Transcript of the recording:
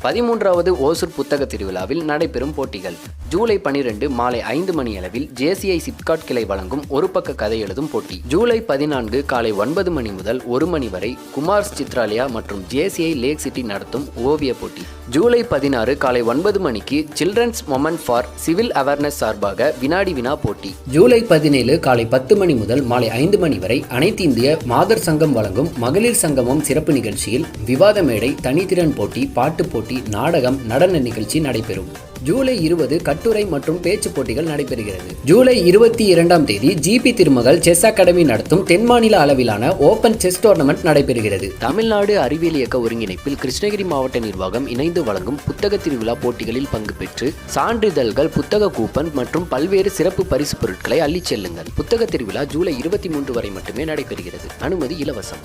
13வது ஓசூர் புத்தக திருவிழாவில் நடைபெறும் போட்டிகள். ஜூலை 12 மாலை 5 மணி அளவில் ஜேசிஐ சிப்காட் கிளை வழங்கும் ஒரு பக்க கதை எழுதும் போட்டி. ஜூலை 14 காலை 9 மணி முதல் 1 மணி வரை குமார்ஸ் சித்ராலயா மற்றும் ஜேசிஐ லேக் சிட்டி நடத்தும் ஓவிய போட்டி. ஜூலை 16 காலை 9 மணிக்கு children's moment for civil awareness சார்பாக வினாடி வினா போட்டி. ஜூலை 17 காலை 10 மணி முதல் மாலை 5 மணி வரை அனைத்து இந்திய மாதர் சங்கம் வழங்கும் மகளிர் சங்கமம் சிறப்பு நிகழ்ச்சியில் விவாத மேடை, தனித்திறன் போட்டி, பாட்டு போட்டி, நாடகம், நடன நிகழ்ச்சி நடைபெறும். ஜூலை 20 கட்டுரை மற்றும் பேச்சு போட்டிகள் நடைபெறுகிறது. ஜூலை 22ஆம் தேதி ஜிபி திருமகள் செஸ் அகாடமி நடத்தும் தென்மாநில அளவிலான ஓபன் செஸ் டோர்னமெண்ட் நடைபெறுகிறது. தமிழ்நாடு அறிவியல் இயக்க ஒருங்கிணைப்பில் கிருஷ்ணகிரி மாவட்ட நிர்வாகம் இணைந்து வழங்கும் புத்தக திருவிழா போட்டிகளில் பங்கு பெற்று சான்றிதழ்கள், புத்தக கூப்பன் மற்றும் பல்வேறு சிறப்பு பரிசு பொருட்களை அள்ளிச் செல்லுங்கள். புத்தக திருவிழா ஜூலை 23 வரை மட்டுமே நடைபெறுகிறது. அனுமதி இலவசம்.